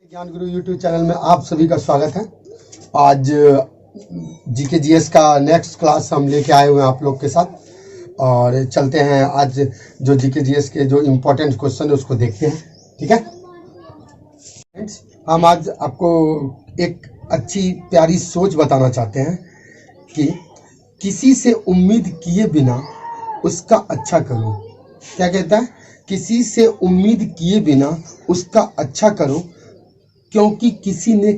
ज्ञान गुरु YouTube channel में आप सभी का स्वागत है। आज जीके जीएस का नेक्स्ट क्लास हम लेके आए हुए हैं आप लोग के साथ और चलते हैं। आज जो जीके जीएस के जो इम्पोर्टेंट क्वेश्चन है उसको देखते हैं। ठीक है फ्रेंड्स, हम आज आपको एक अच्छी प्यारी सोच बताना चाहते हैं कि किसी से उम्मीद किए बिना उसका अच्छा करो। क्या कहता है? किसी से उम्मीद किए बिना उसका अच्छा करो, क्योंकि किसी ने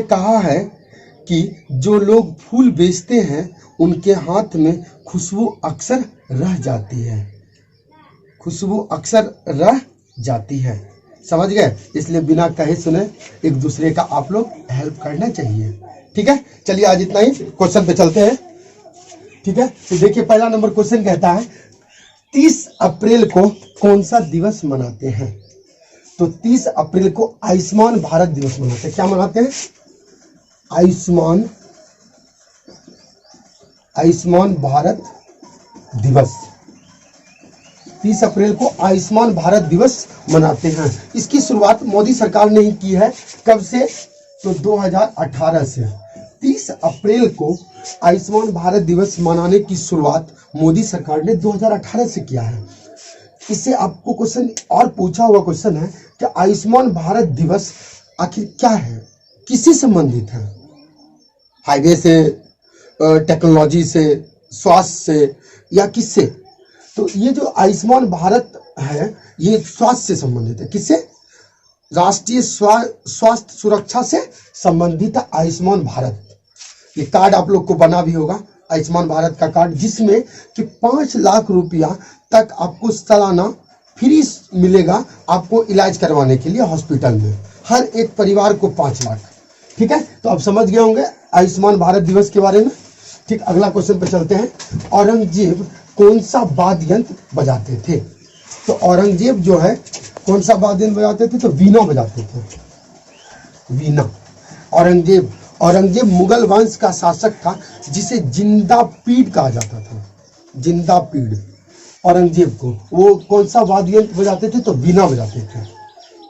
कहा है कि जो लोग फूल बेचते हैं उनके हाथ में खुशबू अक्सर रह जाती है। समझ गए? इसलिए बिना कहे सुने एक दूसरे का आप लोग हेल्प करना चाहिए। ठीक है, चलिए आज इतना ही, क्वेश्चन पे चलते हैं। ठीक है, तो देखिए पहला नंबर क्वेश्चन कहता है 30 अप्रैल को कौन सा दिवस मनाते हैं? तो 30 अप्रैल को आयुष्मान भारत दिवस मनाते हैं। क्या मनाते हैं? आयुष्मान भारत दिवस। 30 अप्रैल को आयुष्मान भारत दिवस मनाते हैं। इसकी शुरुआत मोदी सरकार ने ही की है। कब से? तो 2018 से। 30 अप्रैल को आयुष्मान भारत दिवस मनाने की शुरुआत मोदी सरकार ने 2018 से किया है। इससे आपको क्वेश्चन और पूछा हुआ क्वेश्चन है कि आयुष्मान भारत दिवस आखिर क्या है, किससे संबंधित है? हाईवे से, टेक्नोलॉजी से, स्वास्थ्य से या किससे? तो ये जो आयुष्मान भारत है ये स्वास्थ्य से संबंधित है। किससे? राष्ट्रीय स्वास्थ्य सुरक्षा से संबंधित है आयुष्मान भारत। ये कार्ड आप लोग को बना भी होगा, आयुष्मान भारत का कार्ड, जिसमें कि 5 लाख रुपया तक आपको सालाना फ्री मिलेगा आपको इलाज करवाने के लिए हॉस्पिटल में। हर एक परिवार को 5 लाख। ठीक है, तो आप समझ गए होंगे आयुष्मान भारत दिवस के बारे में। ठीक, अगला क्वेश्चन पे चलते हैं। औरंगजेब कौन सा वाद्य यंत्र बजाते थे? तो औरंगजेब जो है कौन सा वाद्य यंत्र बजाते थे? तो वीणा बजाते थे। वीणा। औरंगजेब मुगल वंश का शासक था जिसे जिंदा पीढ़ कहा जाता था। जिंदा पीढ़। औरंगजेब को वो कौन सा वाद्य यंत्र बजाते थे? तो वीणा बजाते थे।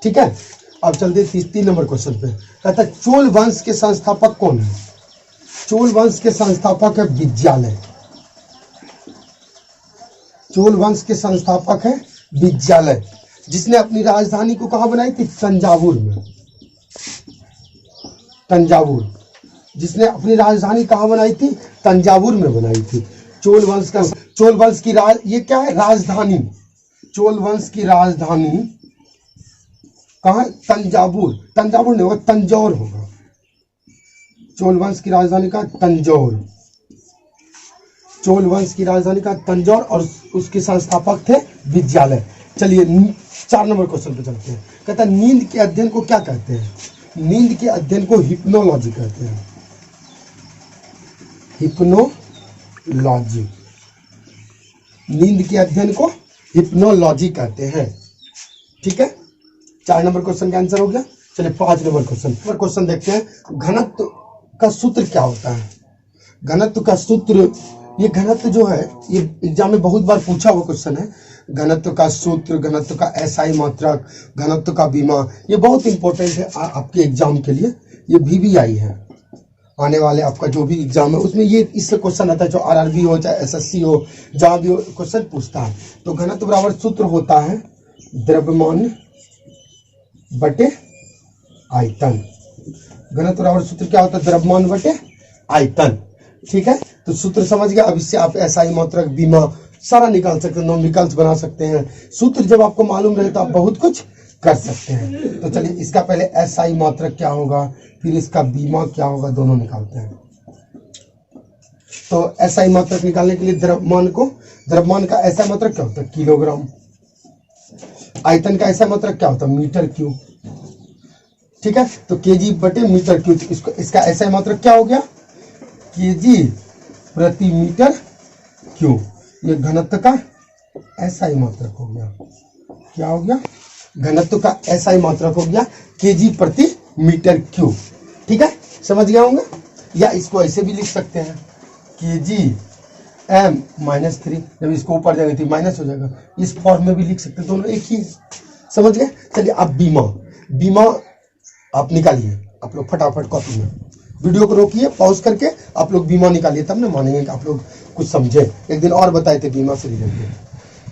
ठीक है, अब चलते 3 नंबर क्वेश्चन पे। कहता है चोल वंश के संस्थापक कौन है? चोल वंश के संस्थापक है विद्यालय। चोल वंश के संस्थापक है विद्यालय, जिसने अपनी राजधानी को कहां बनाई थी? तंजावुर में। तंजावुर। जिसने अपनी राजधानी कहां बनाई थी? तंजावुर में बनाई थी। चोल वंश की ये क्या है? राजधानी। चोल वंश की राजधानी कहां? तंजावुर। तंजावुर नहीं होगा, तंजौर होगा। चोल वंश की राजधानी का तंजौर। चोल वंश की राजधानी का तंजौर और उसके संस्थापक थे विद्यालय। चलिए 4 नंबर क्वेश्चन पे चलते हैं। कहता है नींद के अध्ययन को क्या कहते हैं? नींद के अध्ययन को हिप्नोलॉजी कहते हैं। हिप्नोलॉजी। नींद के अध्ययन को हिप्नोलॉजी कहते हैं। ठीक है, 4 नंबर क्वेश्चन का आंसर हो गया। चलिए 5 नंबर क्वेश्चन देखते हैं। घनत्व का सूत्र क्या होता है? घनत्व का सूत्र, ये घनत्व जो है ये एग्जाम में बहुत बार पूछा हुआ क्वेश्चन है। घनत्व का सूत्र, घनत्व का एसआई मात्रक, घनत्व का बीमा, ये बहुत इंपॉर्टेंट है आपके एग्जाम के लिए। ये VVI है, आने वाले आपका जो भी एग्जाम है उसमें ये इससे क्वेश्चन आता है। जो RRB हो चाहे SSC हो, जहां भी हो क्वेश्चन पूछता है। तो घनत्व बराबर सूत्र होता है द्रव्यमान बटे आयतन। घनत्व बराबर सूत्र क्या होता है? द्रव्यमान बटे आयतन। ठीक है, तो सूत्र समझ गया। अब इससे आप एसआई मात्रक, बीमा सारा निकाल सकते हैं, नॉमिकल्स बना सकते हैं। सूत्र जब आपको मालूम रहे तो आप बहुत कुछ कर सकते हैं। तो चलिए इसका पहले एसआई मात्रक क्या होगा, फिर इसका बीमा क्या होगा, दोनों निकालते हैं। तो एसआई मात्रक निकालने के लिए द्रव्यमान का एसआई मात्रक क्या होता है? किलोग्राम। आयतन का एसआई मात्रक क्या होता है? Metre cube. ठीक है, तो केजी बटे मीटर क्यूब। इसका एसआई मात्रक क्या हो गया? केजी प्रति मीटर क्यूब। ये घनत्व का एसआई मात्रक हो गया। क्या हो गया? घनत्व का एसआई मात्रक हो गया केजी प्रति मीटर क्यूब। ठीक है, समझ गया होंगे। या इसको ऐसे भी लिख सकते हैं केजी m-3, जब इसको ऊपर जाएगा तो माइनस हो जाएगा। इस फॉर्म में भी लिख सकते हैं, दोनों एक ही है। समझ गए। चलिए अब बीमा, बीमा आप निकालिए, आप लोग फटाफट कॉपी में, वीडियो को रोकिए, पॉज करके आप लोग बीमा निकालिए, तब ना मानेंगे कि आप लोग कुछ समझे। एक दिन और बताए थे बीमा से रिलेटेड,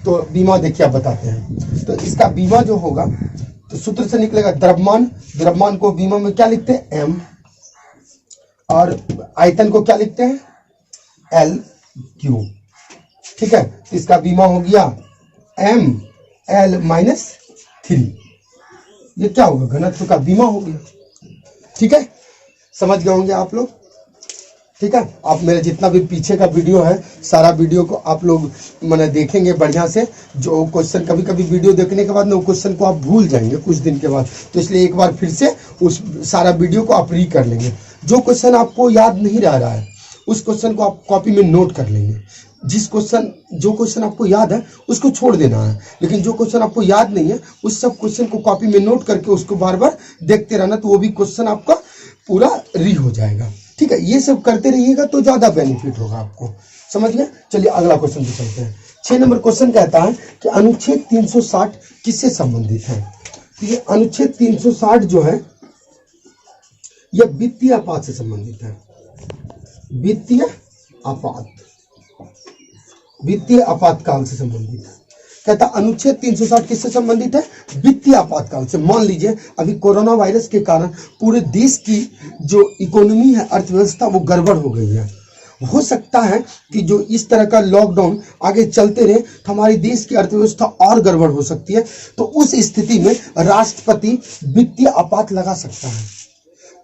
तो बीमा देखिए आप बताते हैं। तो इसका बीमा जो होगा तो सूत्र से निकलेगा द्रव्यमान, द्रव्यमान को बीमा में क्या लिखते हैं एम, और आयतन को क्या लिखते हैं एल क्यू, ठीक है। तो इसका बीमा हो गया एम एल माइनस 3, ये क्या होगा घनत्व का बीमा हो गया, ठीक है। समझ गए होंगे आप लोग, ठीक है। आप मेरे जितना भी पीछे का वीडियो है सारा वीडियो को आप लोग मैंने देखेंगे बढ़िया से। जो क्वेश्चन कभी कभी वीडियो देखने के बाद ना वो क्वेश्चन को आप भूल जाएंगे कुछ दिन के बाद, तो इसलिए एक बार फिर से उस सारा वीडियो को आप री कर लेंगे। जो क्वेश्चन आपको याद नहीं रह रहा है उस क्वेश्चन को आप कॉपी में नोट कर लेंगे। जो क्वेश्चन आपको याद है उसको छोड़ देना है, लेकिन जो क्वेश्चन आपको याद नहीं है उस सब क्वेश्चन को कॉपी में नोट करके उसको बार बार देखते रहना, तो वो भी क्वेश्चन आपका पूरा री हो जाएगा, ठीक है। ये सब करते रहिएगा तो ज्यादा बेनिफिट होगा आपको, समझ गए। चलिए अगला क्वेश्चन पे चलते हैं। 6 नंबर क्वेश्चन कहता है कि अनुच्छेद 360 किससे संबंधित है। तो ये अनुच्छेद 360 जो है यह वित्तीय आपात से संबंधित है, वित्तीय आपात, वित्तीय आपातकाल से संबंधित है। कहता अनुच्छेद 360 किससे संबंधित है, वित्तीय आपातकाल से। मान लीजिए अभी कोरोना वायरस के कारण पूरे देश की जो इकोनॉमी है, अर्थव्यवस्था, वो गड़बड़ हो गई है। हो सकता है कि जो इस तरह का लॉकडाउन आगे चलते रहे तो हमारे देश की अर्थव्यवस्था और गड़बड़ हो सकती है। तो उस स्थिति में राष्ट्रपति वित्तीय आपात लगा सकता है।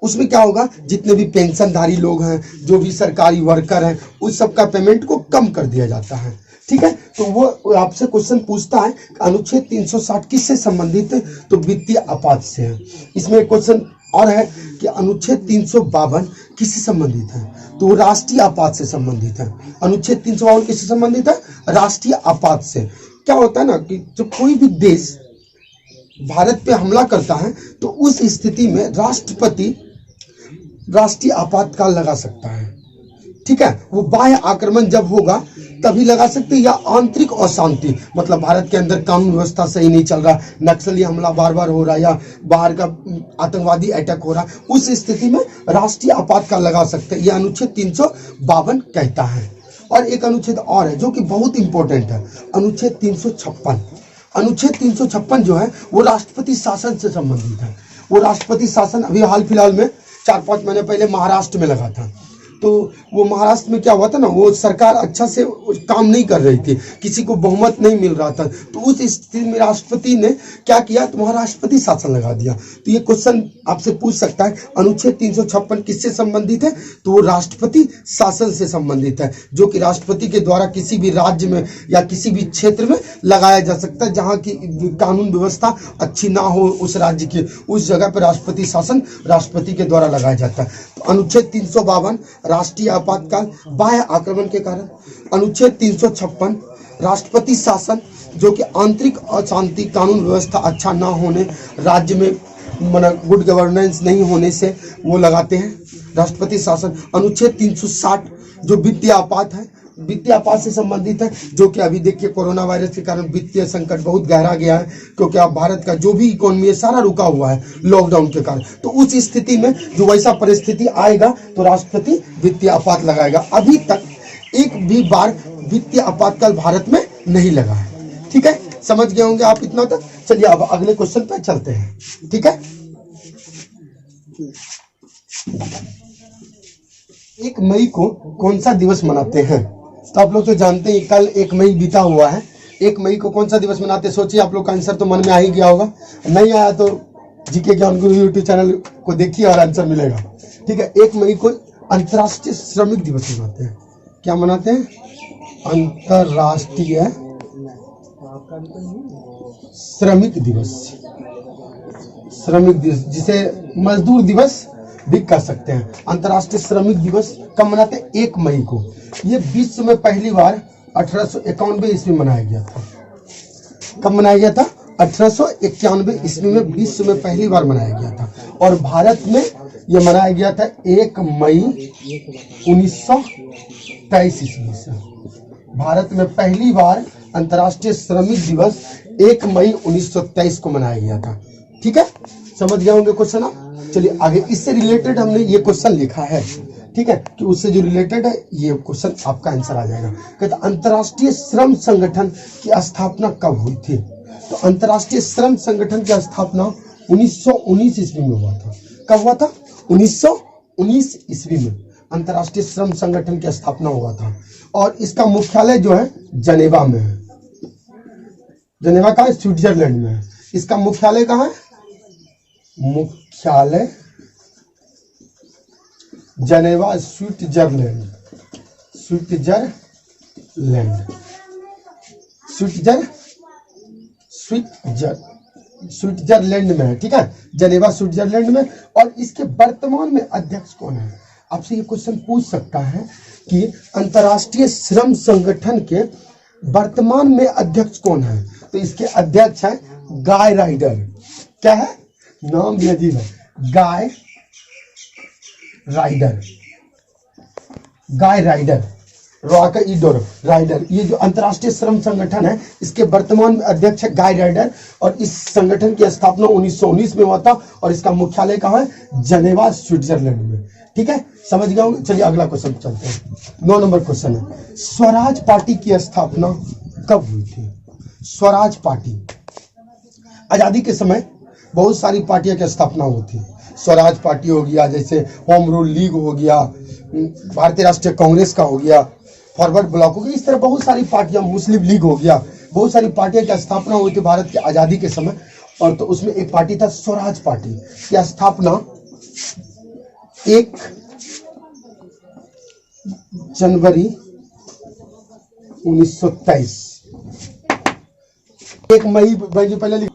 उसमें क्या होगा, जितने भी पेंशनधारी लोग हैं, जो भी सरकारी वर्कर हैं, उस सब का पेमेंट को कम कर दिया जाता है, ठीक है। तो वो आपसे क्वेश्चन पूछता है अनुच्छेद 360 किससे संबंधित है, तो वित्तीय आपात से है। इसमें एक क्वेश्चन और है कि अनुच्छेद 352 किससे संबंधित है, तो वो राष्ट्रीय आपात से संबंधित है। अनुच्छेद 352 किससे संबंधित है, राष्ट्रीय आपात से। क्या होता है ना कि जब कोई भी देश भारत पे हमला करता है तो उस स्थिति में राष्ट्रपति राष्ट्रीय आपातकाल लगा सकता है, ठीक है। वो बाह्य आक्रमण जब होगा तभी लगा सकते हैं, या आंतरिक अशांति, मतलब भारत के अंदर कानून व्यवस्था सही नहीं चल रहा, नक्सली हमला बार बार हो रहा है, या बाहर का आतंकवादी अटैक हो रहा है, उस स्थिति में राष्ट्रीय आपातकाल लगा सकते हैं। यह अनुच्छेद 352 कहता है। और एक अनुच्छेद और है जो कि बहुत इंपॉर्टेंट है, अनुच्छेद 356। अनुच्छेद 356 जो है वो राष्ट्रपति शासन से संबंधित है। वो राष्ट्रपति शासन अभी हाल फिलहाल में 4-5 महीने पहले महाराष्ट्र में लगा था। तो वो महाराष्ट्र में क्या हुआ था ना, वो सरकार अच्छा से काम नहीं कर रही थी, किसी को बहुमत नहीं मिल रहा था। तो उस स्थिति में राष्ट्रपति ने क्या किया, तो वहाँ राष्ट्रपति शासन लगा दिया। तो ये क्वेश्चन आपसे पूछ सकता है अनुच्छेद 356 किससे संबंधित है, तो वो राष्ट्रपति शासन से संबंधित है, जो कि राष्ट्रपति के द्वारा किसी भी राज्य में या किसी भी क्षेत्र में लगाया जा सकता है जहाँ की कानून व्यवस्था अच्छी ना हो उस राज्य की, उस जगह पर राष्ट्रपति शासन राष्ट्रपति के द्वारा लगाया जाता है। तो अनुच्छेद 352 राष्ट्रीय आपातकाल बाह्य आक्रमण के कारण, अनुच्छेद 356 राष्ट्रपति शासन जो कि आंतरिक अशांति, कानून व्यवस्था अच्छा ना होने, राज्य में गुड गवर्नेंस नहीं होने से वो लगाते हैं राष्ट्रपति शासन। अनुच्छेद 360 जो वित्तीय आपात है, वित्तीय आपात से संबंधित है, जो कि अभी देखिए कोरोना वायरस के कारण वित्तीय संकट बहुत गहरा गया है, क्योंकि अब भारत का जो भी इकोनॉमी है सारा रुका हुआ है लॉकडाउन के कारण। तो उस स्थिति में जो वैसा परिस्थिति आएगा तो राष्ट्रपति वित्तीय आपात लगाएगा। अभी तक एक भी बार वित्तीय आपातकाल भारत में नहीं लगा है, ठीक है। समझ गए होंगे आप इतना तक। चलिए अब अगले क्वेश्चन पे चलते हैं, ठीक है। 1 मई को कौन सा दिवस मनाते हैं, तो आप लोग तो जानते हैं कल 1 मई बीता हुआ है। 1 मई को कौन सा दिवस मनाते हैं, सोचिए। आप लोग का आंसर तो मन में आ ही गया होगा, नहीं आया तो जीके ज्ञान गुरु यूट्यूब चैनल को देखिए और आंसर मिलेगा, ठीक है। 1 मई को अंतर्राष्ट्रीय श्रमिक दिवस मनाते हैं। क्या मनाते हैं, अंतर्राष्ट्रीय श्रमिक दिवस, श्रमिक दिवस जिसे मजदूर दिवस भी कह सकते हैं। अंतर्राष्ट्रीय श्रमिक दिवस कब मनाते हैं, 1 मई को। ये विश्व में पहली बार 1891 ईस्वी में मनाया गया था। कब मनाया गया था, 1891 ईस्वी में विश्व में पहली बार मनाया गया था। और भारत में यह मनाया गया था 1 मई 1923 ईस्वी से। भारत में पहली बार अंतर्राष्ट्रीय श्रमिक दिवस 1 मई 1923 को मनाया गया था। ठीक है, समझ गए होंगे क्वेश्चन आप। चलिए आगे, इससे रिलेटेड हमने ये क्वेश्चन लिखा है, ठीक है, कि उससे जो रिलेटेड है ये क्वेश्चन आपका आंसर आ जाएगा। कहते अंतर्राष्ट्रीय श्रम संगठन की स्थापना कब हुई थी? तो अंतर्राष्ट्रीय श्रम संगठन की स्थापना 1919 ईस्वी में हुआ था। कब हुआ था? 1919 ईस्वी में अंतर्राष्ट्रीय श्रम संगठन की स्थापना हुआ था। और इसका मुख्यालय जो है जनेवा में है। जनेवा कहाँ है? स्विट्जरलैंड में है। इसका मुख्यालय कहाँ है? मुख्यालय जनेवा, स्विट्जरलैंड। स्विट्जरलैंड में है। ठीक है, जनेवा स्विट्जरलैंड में। और इसके वर्तमान में अध्यक्ष कौन है? आपसे ये क्वेश्चन पूछ सकता है कि अंतर्राष्ट्रीय श्रम संगठन के वर्तमान में अध्यक्ष कौन है? तो इसके अध्यक्ष है गाय राइडर। क्या है? नाम भी अजीब है, गाय राइडर। गाय राइडर, रॉक ईडोर राइडर। ये जो अंतर्राष्ट्रीय श्रम संगठन है इसके वर्तमान में अध्यक्ष है गाय राइडर। और इस संगठन की स्थापना 1919 में हुआ था और इसका मुख्यालय कहाँ है? जनेवा स्विट्जरलैंड में। ठीक है, समझ गए होंगे। चलिए अगला क्वेश्चन चलते हैं। 9 नंबर क्वेश्चन है, स्वराज पार्टी की स्थापना कब हुई थी? स्वराज पार्टी, आजादी के समय बहुत सारी पार्टियों की स्थापना हुई थी। स्वराज पार्टी हो गया, जैसे होम रूल लीग हो गया, भारतीय राष्ट्रीय कांग्रेस का हो गया, फॉरवर्ड ब्लॉक हो गया, इस तरह बहुत सारी पार्टियां, मुस्लिम लीग हो गया, बहुत सारी पार्टियों की स्थापना हुई थी भारत की आजादी के समय। और तो उसमें एक पार्टी था स्वराज पार्टी की स्थापना 1 जनवरी 1923। 1 मई पहले लिख,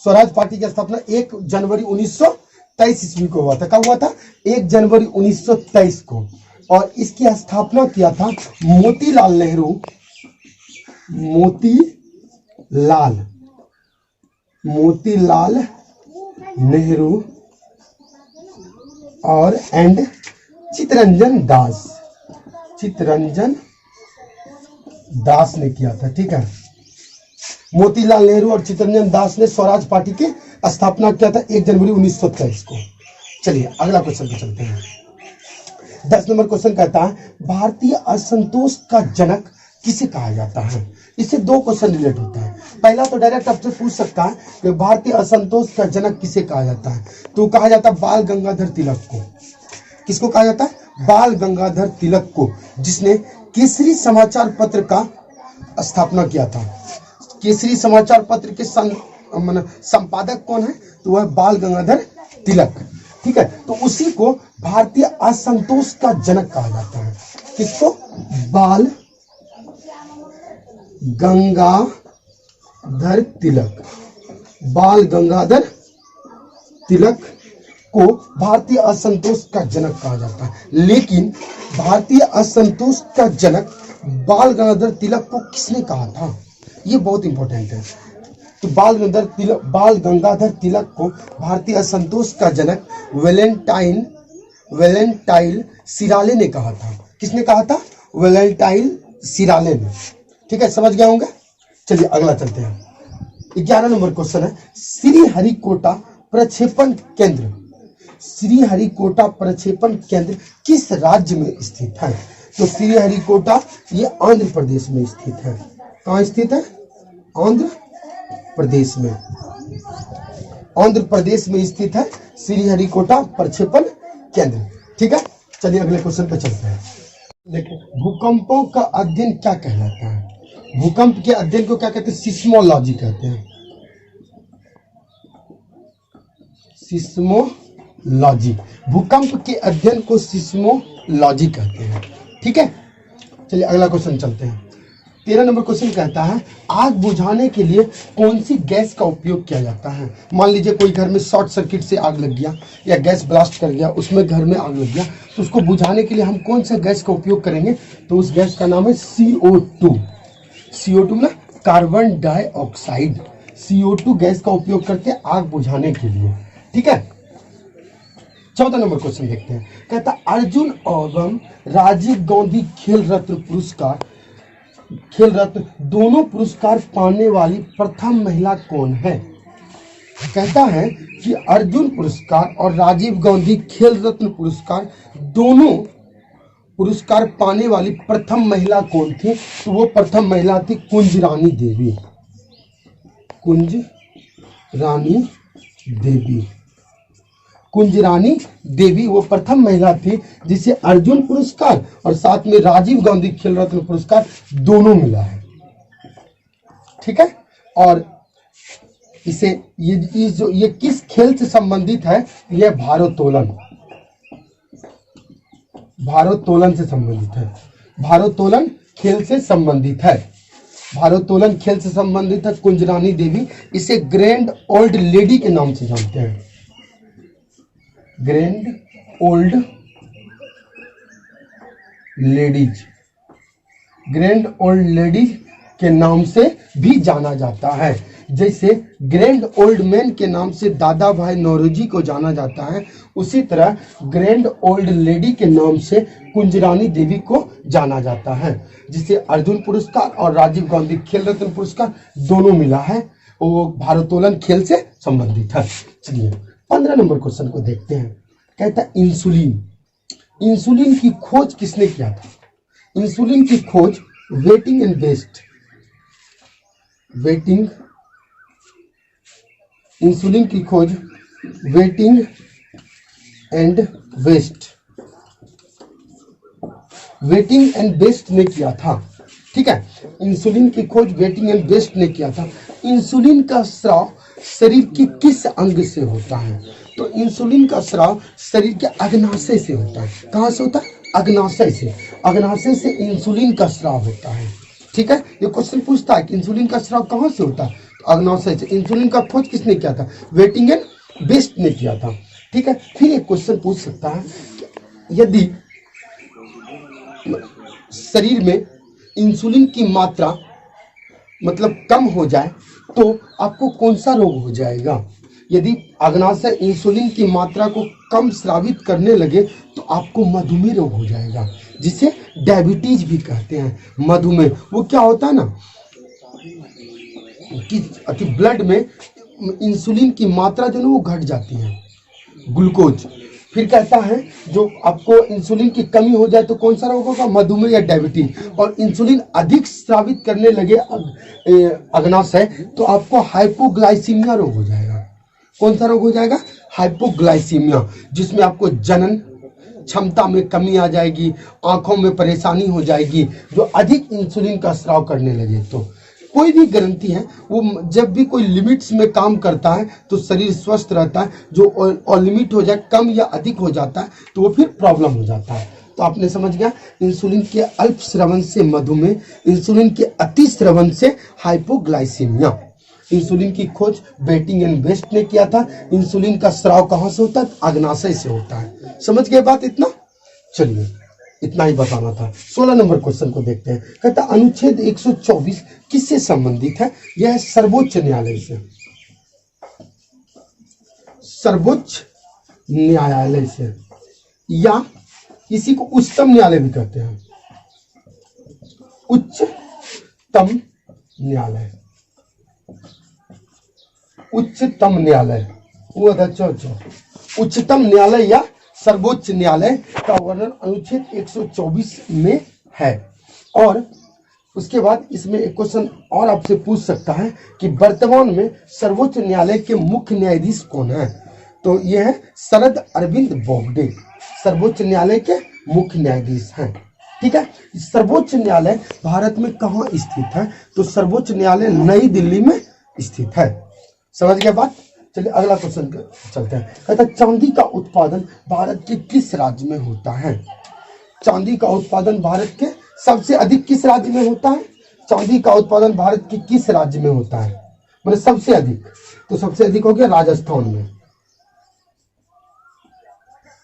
स्वराज पार्टी की स्थापना 1 जनवरी 1923 ईस्वी को हुआ था। कब हुआ था? 1 जनवरी 1923 को। और इसकी स्थापना किया था मोतीलाल नेहरू। मोतीलाल नेहरू और एंड चित्तरंजन दास ने किया था। ठीक है, मोतीलाल नेहरू और चित्तरंजन दास ने स्वराज पार्टी की स्थापना किया था 1 जनवरी 1923 को। चलिए अगला क्वेश्चन पे चलते हैं। 10 नंबर क्वेश्चन कहता है, भारतीय असंतोष का जनक किसे कहा जाता है? इससे 2 क्वेश्चन रिलेट होता है। पहला तो डायरेक्ट आपसे पूछ सकता है कि भारतीय असंतोष का जनक किसे कहा जाता है? तो कहा जाता है बाल गंगाधर तिलक को। किसको कहा जाता है? बाल गंगाधर तिलक को, जिसने केसरी समाचार पत्र का स्थापना किया था। केसरी समाचार पत्र के संपादक कौन है? तो वह बाल गंगाधर तिलक। ठीक है, तो उसी को भारतीय असंतोष का जनक कहा जाता है। किसको? बाल गंगाधर तिलक। बाल गंगाधर तिलक को भारतीय असंतोष का जनक कहा जाता है। लेकिन भारतीय असंतोष का जनक बाल गंगाधर तिलक को किसने कहा था? ये बहुत इंपॉर्टेंट है। तो बाल गंगाधर तिलक को भारतीय असंतोष का जनक वेलेंटाइन सिराले ने कहा था। किसने कहा था? वेलेंटाइन सिराले ने। ठीक है, समझ गए होंगे। चलिए अगला चलते हैं। 11 नंबर क्वेश्चन है, श्रीहरिकोटा प्रक्षेपण केंद्र। श्रीहरिकोटा प्रक्षेपण केंद्र किस राज्य में स्थित है? तो श्रीहरिकोटा ये आंध्र प्रदेश में स्थित है। कहाँ स्थित है? आंध्र प्रदेश में। आंध्र प्रदेश में स्थित है श्रीहरिकोटा प्रक्षेपण केंद्र। ठीक है, चलिए अगले क्वेश्चन पे चलते हैं। देखिए, भूकंपों का अध्ययन क्या कहलाता है? भूकंप के अध्ययन को क्या कहते हैं? सिस्मोलॉजी कहते हैं। सिस्मोलॉजी, भूकंप के अध्ययन को सिस्मोलॉजी कहते हैं। ठीक है, चलिए अगला क्वेश्चन चलते हैं। 13 नंबर क्वेश्चन कहता है, आग बुझाने के लिए कौन सी गैस का उपयोग किया जाता है? मान लीजिए कोई घर में शॉर्ट सर्किट से आग लग गया या गैस ब्लास्ट कर गया, उसमें घर में आग लग गया, तो उसको बुझाने के लिए हम कौन सा गैस का उपयोग करेंगे? तो उस गैस का नाम है CO2। CO2 ना कार्बन डाइऑक्साइड। CO2 गैस का उपयोग करते हैं आग बुझाने के लिए। ठीक है, 14 नंबर क्वेश्चन देखते हैं। कहता अर्जुन एवं राजीव गांधी खेल रत्न पुरस्कार खेल रत्न दोनों पुरस्कार पाने वाली प्रथम महिला कौन है? कहता है कि अर्जुन पुरस्कार और राजीव गांधी खेल रत्न पुरस्कार दोनों पुरस्कार पाने वाली प्रथम महिला कौन थी? तो वो प्रथम महिला थी कुंज रानी देवी। कुंज रानी देवी, कुंज रानी देवी वो प्रथम महिला थी जिसे अर्जुन पुरस्कार और साथ में राजीव गांधी खेल रत्न पुरस्कार दोनों मिला है। ठीक है, और इसे ये किस खेल से संबंधित है? यह भारोत्तोलन, भारोत्तोलन से संबंधित है। भारोत्तोलन खेल से संबंधित है। भारोत्तोलन खेल से संबंधित है। कुंज रानी देवी, इसे ग्रैंड ओल्ड लेडी के नाम से जानते हैं। Grand old ladies, grand old ladies के नाम से भी जाना जाता है। जैसे ग्रैंड ओल्ड मैन के नाम से दादा भाई नौरोजी को जाना जाता है, उसी तरह ग्रैंड ओल्ड लेडी के नाम से कुंज रानी देवी को जाना जाता है, जिसे अर्जुन पुरस्कार और राजीव गांधी खेल रत्न पुरस्कार दोनों मिला है। वो भारोत्तोलन खेल से संबंधित है। चलिए 15 नंबर क्वेश्चन को देखते हैं। कहता है इंसुलिन, इंसुलिन की खोज किसने किया था? इंसुलिन की खोज Banting and Best, Banting, insulin की खोज Banting and Best, Banting and Best ने किया था। ठीक है, इंसुलिन की खोज वेटिंग एंड बेस्ट ने किया था। इंसुलिन का स्राव शरीर के किस अंग से होता है? तो इंसुलिन का स्राव शरीर के अग्नाशय से होता है। कहां से होता है? अग्नाशय से। अग्नाशय से इंसुलिन का स्राव होता है। ठीक है, ये क्वेश्चन पूछता है कि इंसुलिन का स्राव कहां से होता है? तो अग्नाशय से। इंसुलिन का खोज किसने किया था? वेटिंग एंड बेस्ट ने किया था। ठीक है, फिर एक क्वेश्चन पूछ सकता है कि यदि शरीर में इंसुलिन की मात्रा मतलब कम हो जाए तो आपको कौन सा रोग हो जाएगा? यदि अग्नाशय इंसुलिन की मात्रा को कम स्रावित करने लगे तो आपको मधुमेह रोग हो जाएगा, जिसे डायबिटीज भी कहते हैं। मधुमेह वो क्या होता है ना कि ब्लड में इंसुलिन की मात्रा जो है वो घट जाती है, ग्लूकोज। फिर कहता है जो आपको इंसुलिन की कमी हो जाए तो कौन सा रोग होगा? मधुमेह या डायबिटीज। और इंसुलिन अधिक स्रावित करने लगे अग्नाशय तो आपको हाइपोग्लाइसीमिया रोग हो जाएगा। कौन सा रोग हो जाएगा? हाइपोग्लाइसीमिया, जिसमें आपको जनन क्षमता में कमी आ जाएगी, आंखों में परेशानी हो जाएगी, जो अधिक इंसुलिन का स्राव करने लगे। तो कोई भी ग्रंथि है वो जब भी कोई लिमिट्स में काम करता है तो शरीर स्वस्थ रहता है। जो और लिमिट हो जाए, कम या अधिक हो जाता है तो वो फिर प्रॉब्लम हो जाता है। तो आपने समझ गया, इंसुलिन के अल्प स्रवण से मधुमेह, इंसुलिन के अति स्रवण से हाइपोग्लाइसीमिया। इंसुलिन की खोज वेटिंग एंड बेस्ट ने किया था। इंसुलिन का स्राव कहां से होता है? अग्नाशय से होता है। समझ गए बात इतना? चलिए इतना ही बताना था। 16 नंबर क्वेश्चन को देखते हैं। कहता अनुच्छेद 124 किससे संबंधित है? यह है सर्वोच्च न्यायालय से। सर्वोच्च न्यायालय से, या इसी को उच्चतम न्यायालय भी कहते हैं। उच्चतम न्यायालय, उच्चतम न्यायालय, वो उच्चतम न्यायालय या सर्वोच्च न्यायालय का वर्णन अनुच्छेद 124 में है। और उसके बाद इसमें एक क्वेश्चन और आपसे पूछ सकता है कि वर्तमान में सर्वोच्च न्यायालय के मुख्य न्यायाधीश कौन है? तो यह है शरद अरविंद बोबडे, सर्वोच्च न्यायालय के मुख्य न्यायाधीश हैं। ठीक है, सर्वोच्च न्यायालय भारत में कहाँ स्थित है? तो सर्वोच्च न्यायालय नई दिल्ली में स्थित है। समझ गए बात? चलिए अगला क्वेश्चन चलते हैं। कहता है चांदी का उत्पादन भारत के किस राज्य में होता है? चांदी का उत्पादन भारत के सबसे अधिक किस राज्य में होता है? चांदी का उत्पादन भारत के किस राज्य में होता है? मतलब सबसे अधिक, तो सबसे अधिक हो गया राजस्थान में।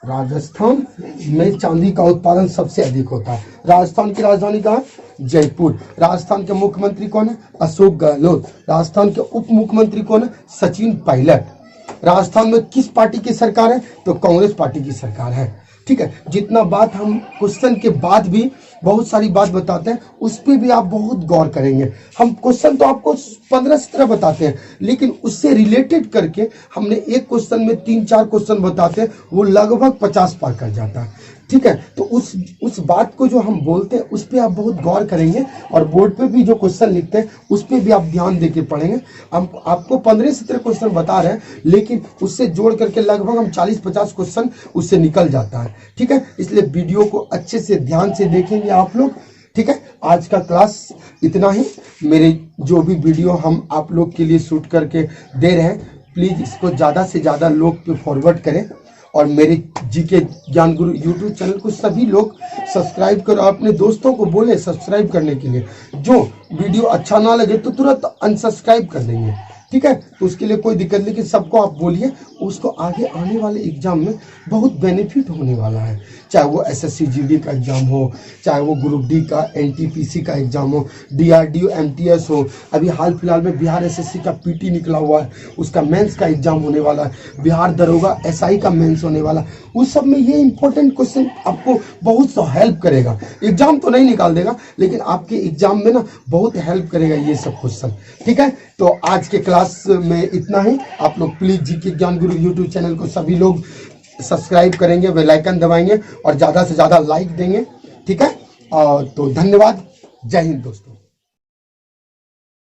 राजस्थान में चांदी का उत्पादन सबसे अधिक होता है। राजस्थान की राजधानी कहाँ है? जयपुर। राजस्थान के मुख्यमंत्री कौन है? अशोक गहलोत। राजस्थान के उप मुख्यमंत्री कौन है? सचिन पायलट। राजस्थान में किस पार्टी की सरकार है? तो कांग्रेस पार्टी की सरकार है। ठीक है, जितना बात हम क्वेश्चन के बाद भी बहुत सारी बात बताते हैं, उस पर भी आप बहुत गौर करेंगे। हम क्वेश्चन तो आपको 15-17 बताते हैं, लेकिन उससे रिलेटेड करके हमने एक क्वेश्चन में 3-4 क्वेश्चन बताते हैं, वो लगभग 50 पार कर जाता है। ठीक है, तो उस बात को जो हम बोलते हैं उस पर आप बहुत गौर करेंगे, और बोर्ड पे भी जो क्वेश्चन लिखते हैं उस पर भी आप ध्यान देके पढ़ेंगे। हम आपको 15-17 क्वेश्चन बता रहे हैं, लेकिन उससे जोड़ करके लगभग हम 40-50 क्वेश्चन उससे निकल जाता है। ठीक है, इसलिए वीडियो को अच्छे से ध्यान से देखेंगे आप लोग। ठीक है, आज का क्लास इतना ही। मेरे जो भी वीडियो हम आप लोग के लिए शूट करके दे रहे हैं, प्लीज़ इसको ज़्यादा से ज़्यादा लोग पे फॉरवर्ड करें, और मेरे जीके ज्ञान गुरु यूट्यूब चैनल को सभी लोग सब्सक्राइब करो। अपने दोस्तों को बोले सब्सक्राइब करने के लिए। जो वीडियो अच्छा ना लगे तो तुरंत अनसब्सक्राइब कर देंगे। ठीक है, तो उसके लिए कोई दिक्कत नहीं, लेकिन सबको आप बोलिए, उसको आगे आने वाले एग्जाम में बहुत बेनिफिट होने वाला है। चाहे वो SSC GD का एग्जाम हो, चाहे वो ग्रुप डी का NTPC का एग्जाम हो, DRDO MTS हो, अभी हाल फिलहाल में बिहार SSC का PT निकला हुआ है, उसका मेंस का एग्जाम होने वाला है, बिहार दरोगा SI का मेंस होने वाला है। उस सब में ये इंपॉर्टेंट क्वेश्चन आपको बहुत सा हेल्प करेगा। एग्जाम तो नहीं निकाल देगा, लेकिन आपके एग्जाम में ना बहुत हेल्प करेगा ये सब क्वेश्चन। ठीक है, तो आज के क्लास में इतना ही। आप लोग प्लीज जीके ज्ञान गुरु यूट्यूब चैनल को सभी लोग सब्सक्राइब करेंगे, बेल आइकन दबाएंगे और ज़्यादा से ज़्यादा लाइक देंगे। ठीक है, और तो धन्यवाद। जय हिंद दोस्तों।